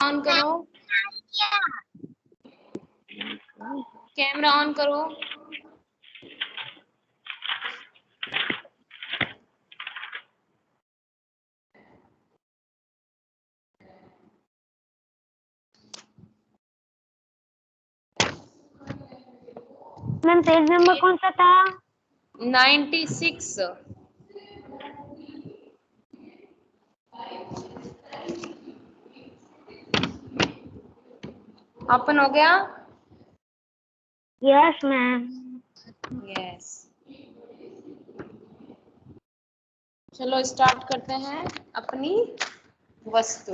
On करो, camera on करो। Ma'am page number कौन सा था? 96। ओपन हो गया? Yes ma'am. यस। चलो स्टार्ट करते हैं अपनी वस्तु।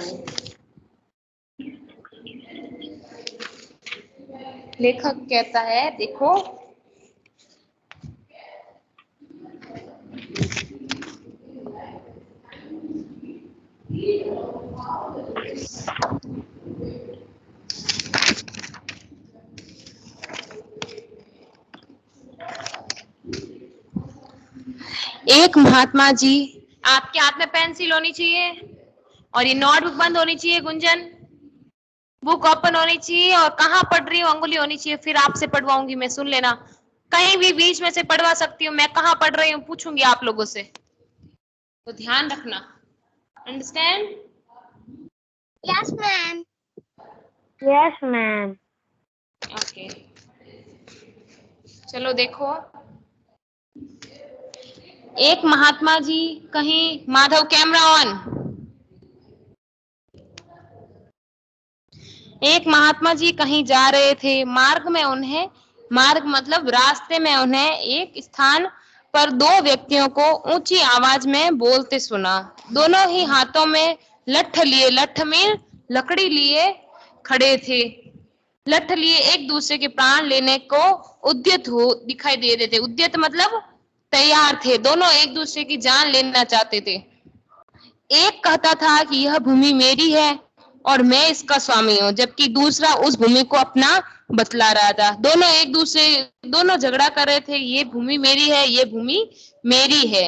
लेखक कहता है, देखो एक महात्मा जी, आपके हाथ में पेंसिल होनी चाहिए और ये नोटबुक बंद होनी चाहिए। गुंजन, बुक ओपन होनी चाहिए और कहाँ पढ़ रही हूँ अंगुली होनी चाहिए, फिर आपसे पढ़वाऊंगी मैं, सुन लेना। कहीं भी बीच में से पढ़वा सकती हूँ मैं, कहाँ पढ़ रही हूँ पूछूंगी आप लोगों से, तो ध्यान रखना। Understand? Yes ma'am. Yes ma'am. Okay, चलो देखो। एक महात्मा जी कहीं, माधव कैमरा ऑन। एक महात्मा जी कहीं जा रहे थे। मार्ग मतलब रास्ते में उन्हें एक स्थान पर दो व्यक्तियों को ऊंची आवाज में बोलते सुना। दोनों ही हाथों में लठ लिए, लठ में लकड़ी लिए खड़े थे। लठ लिए एक दूसरे के प्राण लेने को उद्यत हो दिखाई दे रहे थे। उद्यत मतलब तैयार थे, दोनों एक दूसरे की जान लेना चाहते थे। एक कहता था कि यह भूमि मेरी है और मैं इसका स्वामी हूँ, जबकि दूसरा उस भूमि को अपना बतला रहा था। दोनों झगड़ा कर रहे थे, ये भूमि मेरी है, ये भूमि मेरी है।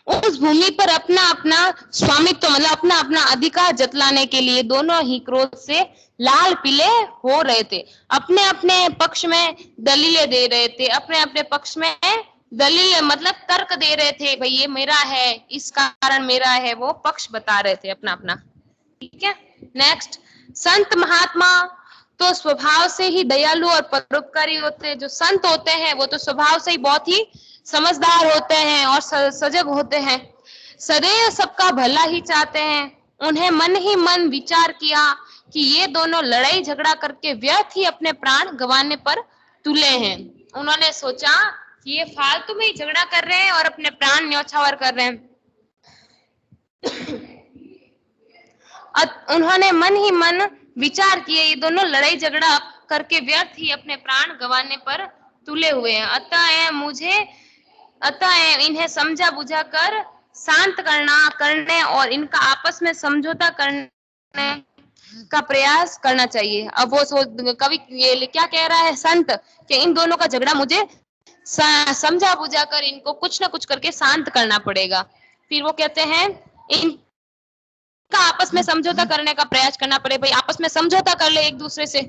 उस भूमि पर अपना अपना स्वामित्व मतलब अपना अपना अधिकार जतलाने के लिए दोनों ही क्रोध से लाल पीले हो रहे थे। अपने अपने पक्ष में दलीलें दे रहे थे, अपने अपने पक्ष में दलील मतलब तर्क दे रहे थे, भाई ये मेरा है, इस कारण मेरा है, वो पक्ष बता रहे थे अपना अपना। ठीक है, नेक्स्ट। संत महात्मा तो स्वभाव से ही दयालु और परोपकारी होते हैं। जो संत होते हैं वो तो स्वभाव से ही बहुत ही समझदार होते हैं और सजग होते हैं, सदैव सबका भला ही चाहते हैं। उन्हें मन ही मन विचार किया कि ये दोनों लड़ाई झगड़ा करके व्यर्थ ही अपने प्राण गंवाने पर तुले हैं। उन्होंने सोचा कि ये फालतू में ही झगड़ा कर रहे हैं और अपने प्राण न्यौछावर कर रहे हैं। उन्होंने मन ही मन विचार किए, ये दोनों लड़ाई झगड़ा करके व्यर्थ ही अपने प्राण गंवाने पर तुले हुए हैं। अतः इन्हें समझा बुझा कर शांत करने और इनका आपस में समझौता करने का प्रयास करना चाहिए। अब वो कवि ये क्या कह रहा है संत, कि इन दोनों का झगड़ा मुझे समझा बुझा कर इनको कुछ ना कुछ करके शांत करना पड़ेगा। फिर वो कहते हैं का आपस में समझौता करने का प्रयास करना पड़े, भाई आपस में समझौता कर ले एक दूसरे से।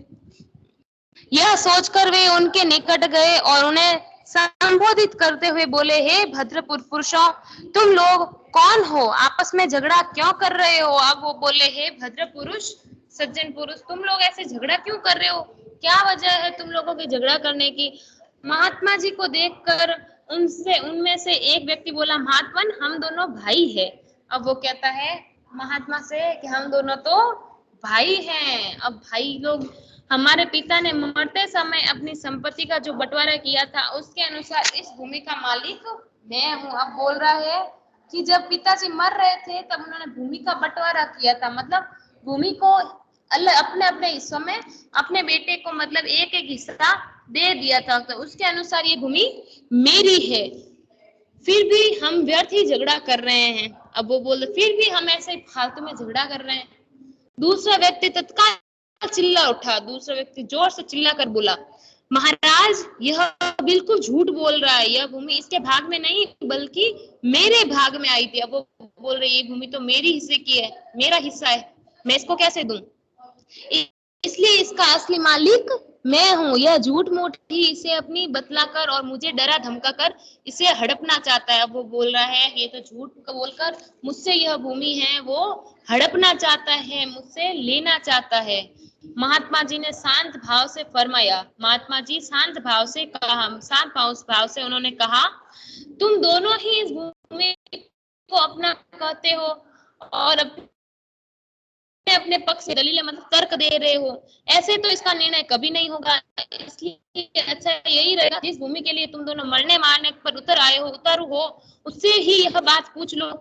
यह सोचकर वे उनके निकट गए और उन्हें संबोधित करते हुए बोले, हे भद्र पुरुषों, तुम लोग कौन हो, आपस में झगड़ा क्यों कर रहे हो? अब वो बोले, हे भद्र पुरुष, सज्जन पुरुष, तुम लोग ऐसे झगड़ा क्यों कर रहे हो? क्या वजह है तुम लोगों की झगड़ा करने की? महात्मा जी को देखकर उनमें से एक व्यक्ति बोला, महात्मन, हम दोनों भाई है। अब वो कहता है महात्मा से कि हम दोनों तो भाई हैं। अब भाई लोग, हमारे पिता ने मरते समय अपनी संपत्ति का जो बंटवारा किया था उसके अनुसार इस भूमि का मालिक मैं हूँ। अब बोल रहा है कि जब पिताजी मर रहे थे तब उन्होंने भूमि का बंटवारा किया था, मतलब भूमि को अपने अपने हिस्सों में अपने बेटे को मतलब एक एक हिस्सा दे दिया था, तो उसके अनुसार ये भूमि मेरी है। फिर भी हम व्यर्थ ही झगड़ा कर रहे हैं। अब वो बोल, फिर भी हम ऐसे ही फालतू में झगड़ा कर रहे हैं। दूसरा व्यक्ति तत्काल चिल्ला उठा, दूसरा व्यक्ति जोर से चिल्ला कर बोला, महाराज, यह बिल्कुल झूठ बोल रहा है, यह भूमि इसके भाग में नहीं बल्कि मेरे भाग में आई थी। अब वो बोल रही, ये भूमि तो मेरी हिस्से की है, मेरा हिस्सा है, मैं इसको कैसे दूं? इसलिए इसका असली मालिक मैं हूँ। यह झूठ मूठ ही इसे अपनी बतलाकर और मुझे डरा धमका कर इसे हड़पना चाहता है। अब वो बोल रहा है ये तो झूठ बोलकर मुझसे यह भूमि है वो हड़पना चाहता है, मुझसे लेना चाहता है। महात्मा जी ने शांत भाव से फरमाया, महात्मा जी शांत भाव से कहा, शांत भाव से उन्होंने कहा, तुम दोनों ही इस भूमि को अपना कहते हो और अपने पक्ष से दलील मतलब तर्क दे रहे हो। ऐसे तो इसका निर्णय कभी नहीं होगा। इसलिए अच्छा यही रहेगा जिस भूमि के लिए तुम दोनों मरने मारने पर उतर हो उससे ही यह बात पूछ लो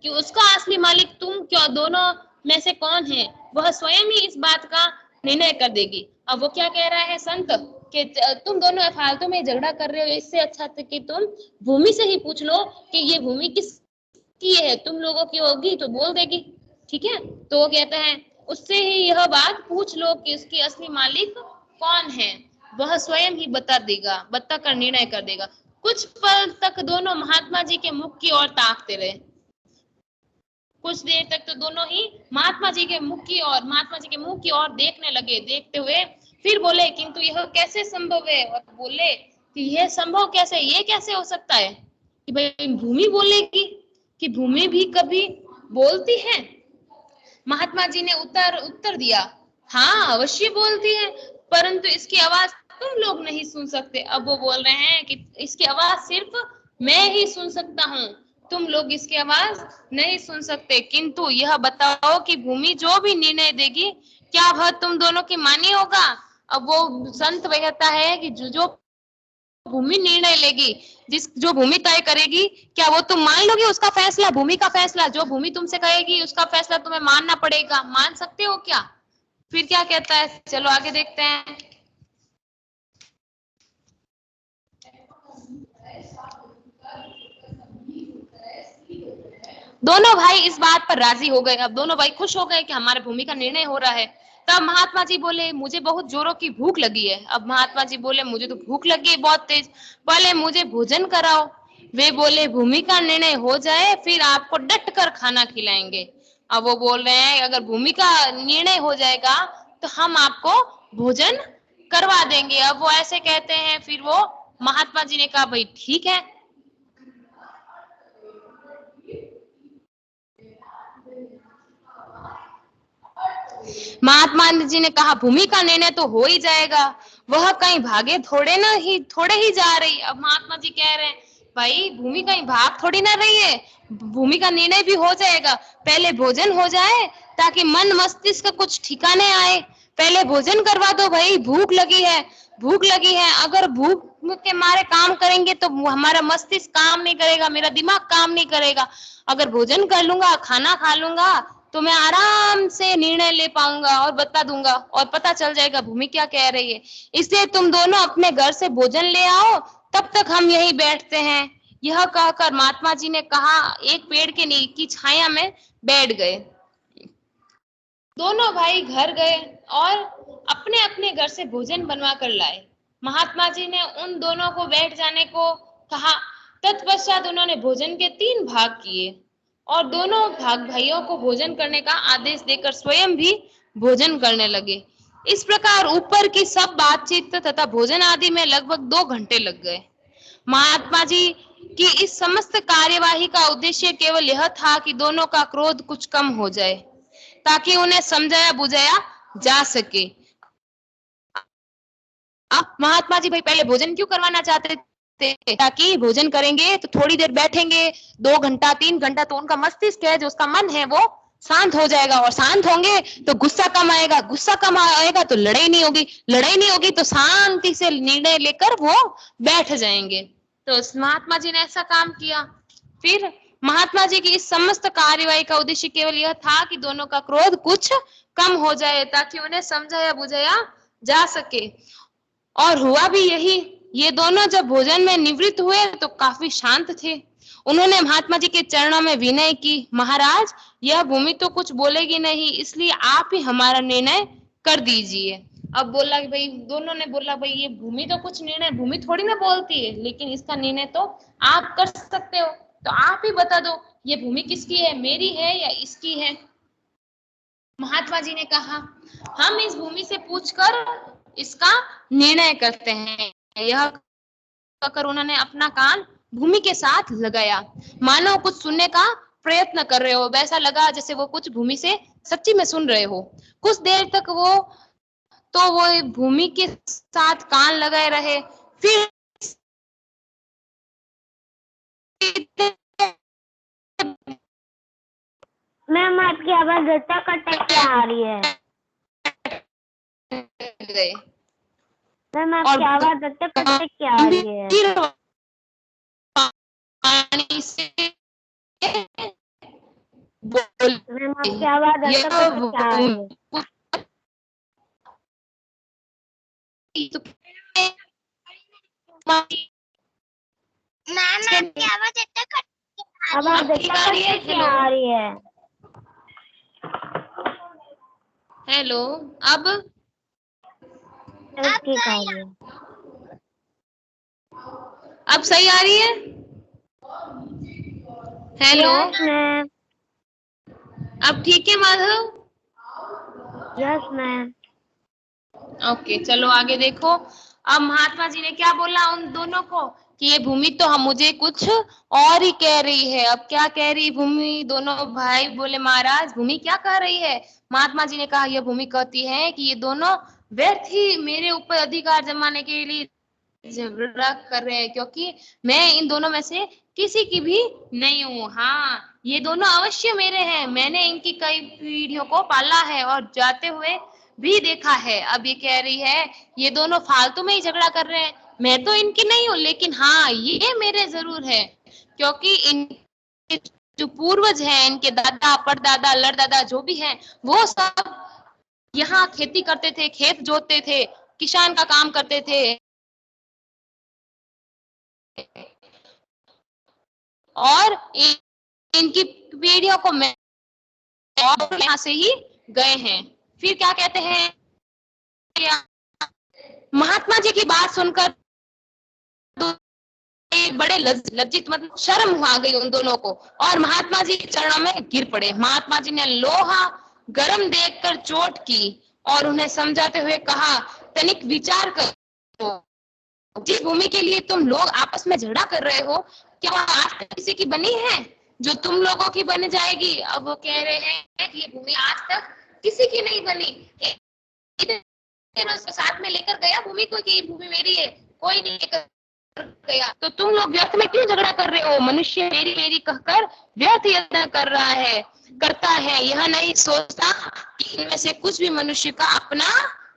कि उसका असली मालिक तुम क्यों दोनों में से कौन है। वह स्वयं ही इस बात का निर्णय कर देगी। अब वो क्या कह रहा है संत कि तुम दोनों फालतू में झगड़ा कर रहे हो, इससे अच्छा था कि तुम भूमि से ही पूछ लो कि ये भूमि किसकी है, तुम लोगों की होगी तो बोल देगी। ठीक है, तो वो कहता है उससे ही यह बात पूछ लो कि उसकी असली मालिक कौन है, वह स्वयं ही बता देगा, बता कर निर्णय कर देगा। कुछ पल तक दोनों महात्मा जी के मुख की ओर ताकते रहे। कुछ देर तक तो दोनों ही महात्मा जी के मुख की ओर देखने लगे। देखते हुए फिर बोले किंतु यह कैसे संभव है। और बोले कि यह संभव कैसे, ये कैसे हो सकता है कि भाई भूमि बोलेगी, कि भूमि भी कभी बोलती है। महात्मा जी ने उत्तर दिया, हाँ अवश्य बोलती है, परंतु इसकी आवाज तुम लोग नहीं सुन सकते। अब वो बोल रहे हैं कि इसकी आवाज सिर्फ मैं ही सुन सकता हूँ, तुम लोग इसकी आवाज नहीं सुन सकते। किंतु यह बताओ कि भूमि जो भी निर्णय देगी क्या वह तुम दोनों की मानी होगा। अब वो संत कहता है कि जो भूमि निर्णय लेगी, जो भूमि तय करेगी, क्या वो तुम मान लोगे उसका फैसला, भूमि का फैसला। जो भूमि तुमसे कहेगी उसका फैसला तुम्हें मानना पड़ेगा, मान सकते हो क्या। फिर क्या कहता है, चलो आगे देखते हैं। दोनों भाई इस बात पर राजी हो गए। अब दोनों भाई खुश हो गए कि हमारे भूमि का निर्णय हो रहा है। तब महात्मा जी बोले मुझे बहुत जोरों की भूख लगी है। अब महात्मा जी बोले मुझे तो भूख लगी है बहुत तेज, बोले मुझे भोजन कराओ। वे बोले भूमि का निर्णय हो जाए फिर आपको डट कर खाना खिलाएंगे। अब वो बोल रहे हैं अगर भूमि का निर्णय हो जाएगा तो हम आपको भोजन करवा देंगे। अब वो ऐसे कहते हैं, फिर वो महात्मा जी ने कहा भाई ठीक है। महात्मा जी ने कहा भूमि का निर्णय तो हो ही जाएगा, वह कहीं भागे थोड़े ही जा रही। अब महात्मा जी कह रहे हैं भाई भूमि कहीं भाग थोड़ी ना रही है, भूमि का निर्णय भी हो जाएगा, पहले भोजन हो जाए ताकि मन मस्तिष्क कुछ ठिकाने आए। पहले भोजन करवा दो भाई, भूख लगी है, भूख लगी है। अगर भूख के मारे काम करेंगे तो हमारा मस्तिष्क काम नहीं करेगा, मेरा दिमाग काम नहीं करेगा। अगर भोजन कर लूंगा, खाना खा लूंगा तो मैं आराम से निर्णय ले पाऊंगा और बता दूंगा और पता चल जाएगा भूमि क्या कह रही है। इसलिए तुम दोनों अपने घर से भोजन ले आओ, तब तक हम यहीं बैठते हैं। यह कहकर महात्मा जी ने कहा एक पेड़ के नीचे की छाया में बैठ गए। दोनों भाई घर गए और अपने अपने घर से भोजन बनवा कर लाए। महात्मा जी ने उन दोनों को बैठ जाने को कहा। तत्पश्चात उन्होंने भोजन के 3 भाग किए और दोनों भाइयों को भोजन करने का आदेश देकर स्वयं भी भोजन करने लगे। इस प्रकार ऊपर की सब बातचीत तथा भोजन आदि में लगभग 2 घंटे लग गए। महात्मा जी की इस समस्त कार्यवाही का उद्देश्य केवल यह था कि दोनों का क्रोध कुछ कम हो जाए ताकि उन्हें समझाया बुझाया जा सके। अब महात्मा जी भाई पहले भोजन क्यों करवाना चाहते थे, ताकि भोजन करेंगे तो थोड़ी देर बैठेंगे, 2 घंटा 3 घंटा, तो उनका मस्तिष्क है जो उसका मन है वो शांत हो जाएगा और शांत होंगे तो गुस्सा कम आएगा, गुस्सा कम आएगा तो लड़ाई नहीं होगी, लड़ाई नहीं होगी तो शांति से निर्णय लेकर वो बैठ जाएंगे। तो महात्मा जी ने ऐसा काम किया। फिर महात्मा जी की इस समस्त कार्यवाही का उद्देश्य केवल यह था कि दोनों का क्रोध कुछ कम हो जाए ताकि उन्हें समझाया बुझाया जा सके। और हुआ भी यही। ये दोनों जब भोजन में निवृत्त हुए तो काफी शांत थे। उन्होंने महात्मा जी के चरणों में विनय की, महाराज यह भूमि तो कुछ बोलेगी नहीं, इसलिए आप ही हमारा निर्णय कर दीजिए। अब बोला कि भाई दोनों ने बोला भाई ये भूमि तो कुछ निर्णय, भूमि थोड़ी ना बोलती है, लेकिन इसका निर्णय तो आप कर सकते हो, तो आप ही बता दो ये भूमि किसकी है, मेरी है या इसकी है। महात्मा जी ने कहा, हम इस भूमि से पूछकर इसका निर्णय करते हैं। यह कहकर उन्होंने अपना कान भूमि के साथ लगाया, मानो कुछ सुनने का प्रयत्न कर रहे हो। वैसा लगा जैसे वो कुछ भूमि से सच्ची में सुन रहे हो। कुछ देर तक वो भूमि के साथ कान लगाए रहे। फिर मैम आपकी आवाज अटक अटक के आ रही है। गए मैम आपकी आवाज अटक अटक के आ रही है। पानी से मैम आपकी आवाज अटक अटक के आ रही है। मैम आपकी आवाज अटक आवाज अटक अटक के आ रही है। हेलो, अब ठीक आ रही है। अब सही आ रही है? Hello, yes ma'am. अब ठीक है माधव? Yes ma'am. ओके, चलो आगे देखो। अब महात्मा जी ने क्या बोला उन दोनों को कि ये भूमि तो हम मुझे कुछ और ही कह रही है। अब क्या कह रही भूमि? दोनों भाई बोले, महाराज भूमि क्या कह रही है? महात्मा जी ने कहा, यह भूमि कहती है कि ये दोनों व्यर्थ ही मेरे ऊपर अधिकार जमाने के लिए झगड़ा कर रहे हैं, क्योंकि मैं इन दोनों में से किसी की भी नहीं हूँ। हाँ, ये दोनों अवश्य मेरे हैं। मैंने इनकी कई पीढ़ियों को पाला है और जाते हुए भी देखा है। अब ये कह रही है ये दोनों फालतू में ही झगड़ा कर रहे हैं, मैं तो इनकी नहीं हूँ, लेकिन हाँ ये मेरे जरूर है, क्योंकि इन जो पूर्वज हैं, इनके दादा परदादा लड़दादा जो भी हैं, वो सब यहाँ खेती करते थे, खेत जोतते थे, किसान का काम करते थे। और इनकी पीढ़ियों को मैं यहाँ से ही गए हैं। फिर क्या कहते हैं, महात्मा जी की बात सुनकर बड़े लज्जित, मतलब शर्म आ गई उन दोनों को, और महात्मा जी के चरणों में गिर पड़े। महात्मा जी ने लोहा गरम देखकर चोट की और उन्हें समझाते हुए कहा, तनिक विचार करो, जिस भूमि के लिए तुम लोग आपस में झगड़ा कर रहे हो, क्या वह आज तक किसी की बनी है जो तुम लोगों की बन जाएगी? अब वो कह रहे हैं कि ये भूमि आज तक किसी की नहीं बनी। साथ में लेकर गया भूमि को कि भूमि मेरी है, कोई नहीं लेकर गया, तो तुम लोग व्यर्थ में क्यों झगड़ा कर रहे हो? मनुष्य मेरी मेरी कहकर व्यर्थ यत्न कर रहा है, करता है, यह नहीं सोचता कि इनमें से कुछ भी मनुष्य का अपना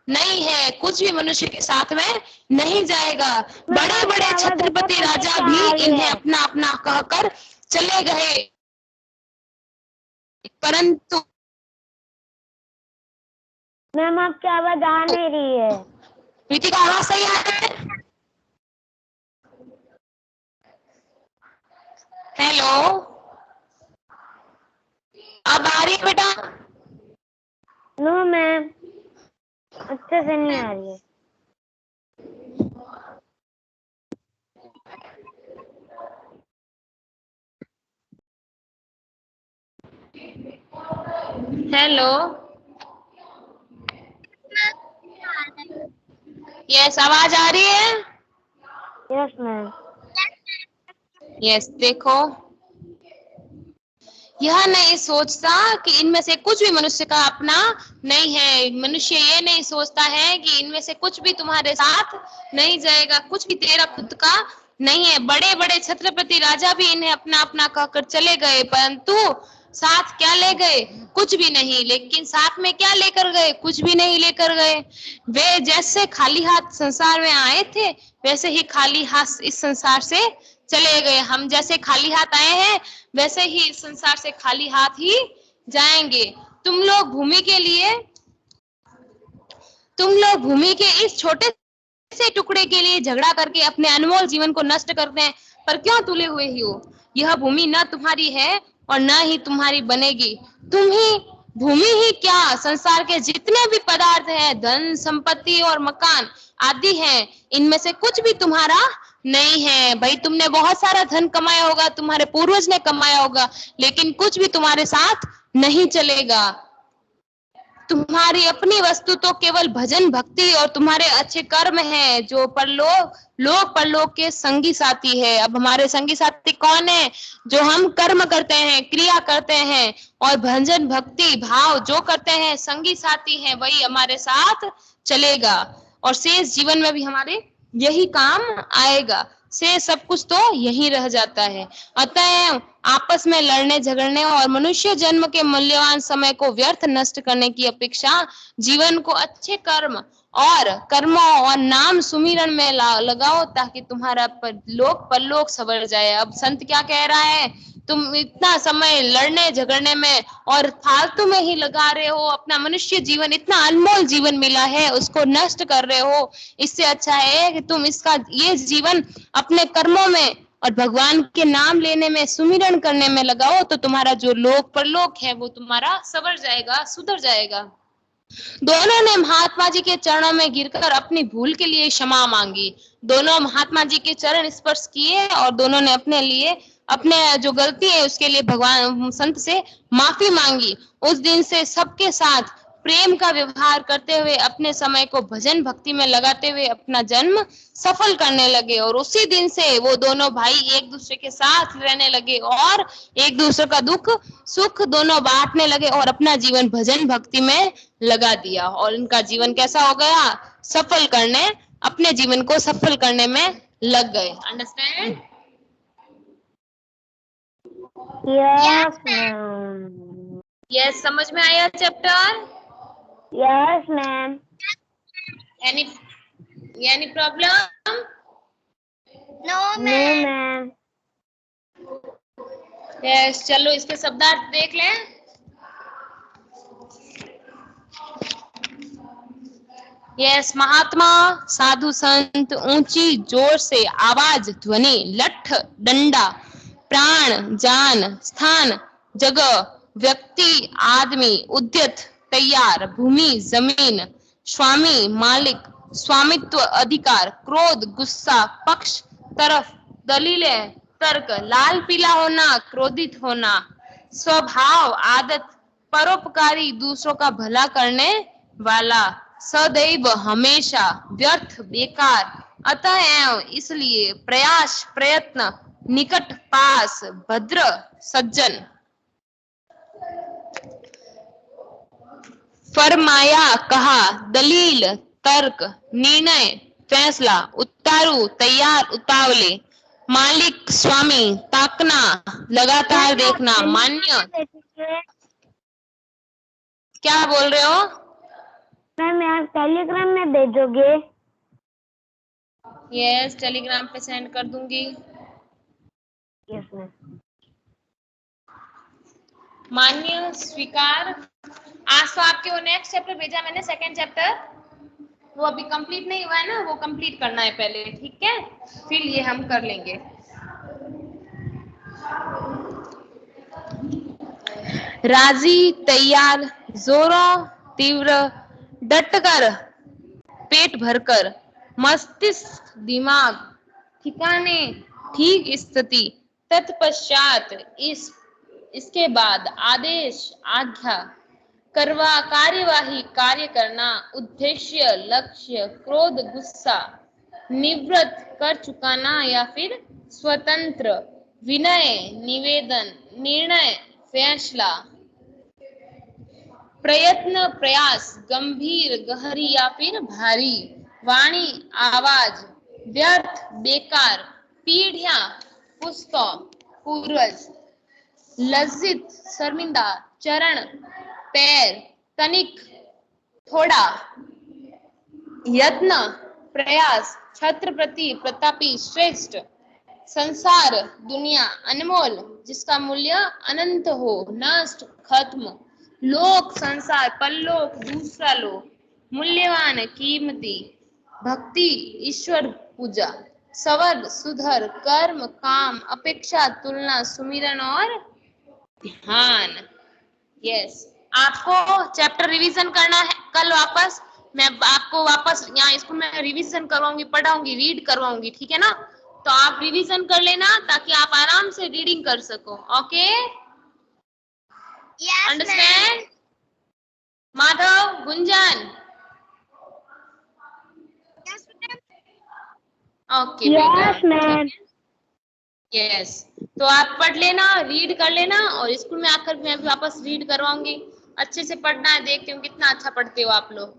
नहीं है, कुछ भी मनुष्य के साथ में नहीं जाएगा। बड़े बड़े छत्रपति राजा भी इन्हें अपना अपना कहकर चले गए, परंतु मैम आपकी आवाज आ नहीं रही है। प्रीति का आवाज सही आ रहा है? हेलो, अब आ रही है बेटा? नो मैम, अच्छे से नहीं आ रही है। हेलो, यस, आवाज आ रही है? Yes ma'am. यस, देखो, यह नहीं सोचता कि इनमें से कुछ भी मनुष्य का अपना नहीं है। मनुष्य ये नहीं सोचता है कि इनमें से कुछ भी तुम्हारे साथ नहीं जाएगा, कुछ भी तेरा खुद का नहीं है। बड़े बड़े छत्रपति राजा भी इन्हें अपना अपना कहकर चले गए, परंतु साथ क्या ले गए? कुछ भी नहीं। लेकिन साथ में क्या लेकर गए? कुछ भी नहीं लेकर गए। वे जैसे खाली हाथ संसार में आए थे, वैसे ही खाली हाथ इस संसार से चले गए। हम जैसे खाली हाथ आए हैं, वैसे ही इस संसार से खाली हाथ ही जाएंगे। तुम लोग भूमि के इस छोटे से टुकड़े के लिए झगड़ा करके अपने अनमोल जीवन को नष्ट करते हैं, पर क्यों तुले हुए ही हो? यह भूमि न तुम्हारी है और न ही तुम्हारी बनेगी। तुम ही भूमि ही क्या, संसार के जितने भी पदार्थ हैं, धन संपत्ति और मकान आदि हैं, इनमें से कुछ भी तुम्हारा नहीं है। भाई, तुमने बहुत सारा धन कमाया होगा, तुम्हारे पूर्वज ने कमाया होगा, लेकिन कुछ भी तुम्हारे साथ नहीं चलेगा। तुम्हारी अपनी वस्तु तो केवल भजन भक्ति और तुम्हारे अच्छे कर्म हैं, जो परलोक के संगी साथी है। अब हमारे संगी साथी कौन है? जो हम कर्म करते हैं, क्रिया करते हैं, और भजन भक्ति भाव जो करते हैं, संगी साथी हैं, वही हमारे साथ चलेगा और शेष जीवन में भी हमारे यही काम आएगा। से सब कुछ तो यही रह जाता है। अतः आपस में लड़ने झगड़ने और मनुष्य जन्म के मूल्यवान समय को व्यर्थ नष्ट करने की अपेक्षा जीवन को अच्छे कर्म और कर्मों और नाम सुमिरन में लगाओ, ताकि तुम्हारा परलोक सवर जाए। अब संत क्या कह रहा है? तुम इतना समय लड़ने झगड़ने में और फालतू में ही लगा रहे हो, अपना मनुष्य जीवन, इतना अनमोल जीवन मिला है, उसको नष्ट कर रहे हो। इससे अच्छा है कि तुम ये जीवन अपने कर्मों में और भगवान के नाम लेने में, सुमिरन करने में लगाओ, तो तुम्हारा जो लोक परलोक है वो तुम्हारा सवर जाएगा, सुधर जाएगा। दोनों ने महात्मा जी के चरणों में गिरकर अपनी भूल के लिए क्षमा मांगी। दोनों महात्मा जी के चरण स्पर्श किए और दोनों ने अपने जो गलती है उसके लिए भगवान संत से माफी मांगी। उस दिन से सबके साथ प्रेम का व्यवहार करते हुए, अपने समय को भजन भक्ति में लगाते हुए अपना जन्म सफल करने लगे। और उसी दिन से वो दोनों भाई एक दूसरे के साथ रहने लगे और एक दूसरे का दुख सुख दोनों बांटने लगे और अपना जीवन भजन भक्ति में लगा दिया। और इनका जीवन कैसा हो गया? अपने जीवन को सफल करने में लग गए। अंडरस्टैंड? Yes ma'am. यस, समझ में आया chapter? Yes ma'am. Any problem? No no ma'am. Ma'am. Yes, चलो इसके शब्दार्थ देख लें। यस, महात्मा, साधु, संत, ऊंची जोर से आवाज, ध्वनि, लठ, डंडा, प्राण, जान, स्थान, जगह, व्यक्ति, आदमी, उद्यत, तैयार, भूमि, जमीन, स्वामी, मालिक, स्वामित्व, अधिकार, क्रोध, गुस्सा, पक्ष, तरफ, दलीलें, तर्क, लाल पीला होना, क्रोधित होना, स्वभाव, आदत, परोपकारी, दूसरों का भला करने वाला, सदैव, हमेशा, व्यर्थ, बेकार, अतः एवं इसलिए, प्रयास, प्रयत्न, निकट, पास, भद्र, सज्जन। फरमाया, कहा, दलील, तर्क, निर्णय, फैसला, उतारू, तैयार, उतावले, मालिक, स्वामी, ताकना, लगातार देखना, मान्य। क्या बोल रहे हो? मैम आप टेलीग्राम में भेजोगे? यस, टेलीग्राम पे सेंड कर दूंगी। Yes ma'am. मान्य, स्वीकार। आज तो आपके वो नेक्स्ट चैप्टर भेजा मैंने, सेकंड चैप्टर, वो अभी कंप्लीट नहीं हुआ है ना, वो कंप्लीट करना है पहले, ठीक है? फिर ये हम कर लेंगे। राजी, तैयार, जोरों, तीव्र, डटकर, पेट भरकर, मस्तिष्क, दिमाग, ठिकाने, ठीक स्थिति, तत्पश्चात, इसके बाद, आदेश, आज्ञा, कार्यवाही, कार्य करना, उद्देश्य, लक्ष्य, क्रोध, गुस्सा, निवृत्त, कर चुकाना या फिर स्वतंत्र, विनय, निवेदन, निर्णय, फैसला, प्रयत्न, प्रयास, गंभीर, गहरी या फिर भारी, वाणी, आवाज, व्यर्थ, बेकार, पीढ़ियां, पुस्तक, पूर्वज, लज्जित, शर्मिंदा, चरण, पैर, तनिक, थोड़ा, यत्न, प्रयास, छत्रपति, प्रतापी, श्रेष्ठ, संसार, दुनिया, अनमोल, जिसका मूल्य अनंत हो, नष्ट, खत्म, लोक, संसार, परलोक, दूसरा लोक, मूल्यवान, कीमती, भक्ति, ईश्वर पूजा, सवर, सुधर, कर्म, काम, अपेक्षा, तुलना, सुमिरन और ध्यान। यस, आपको चैप्टर रिवीजन करना है कल वापस। मैं आपको वापस यहाँ स्कूल में रिवीजन करवाऊंगी, पढ़ाऊंगी, रीड करवाऊंगी, ठीक है ना? तो आप रिवीजन कर लेना ताकि आप आराम से रीडिंग कर सको। Okay, Yes, understand? Madhav, Gunjan. Okay बेटा। Yes ma'am. यस, तो आप पढ़ लेना, रीड कर लेना, और स्कूल में आकर मैं भी वापस रीड करवाऊंगी। अच्छे से पढ़ना है, देखती हूँ कितना अच्छा पढ़ते हो आप लोग।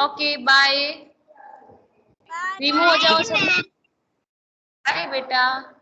Okay bye. रिमूव हो जाओ सब। बाय बेटा।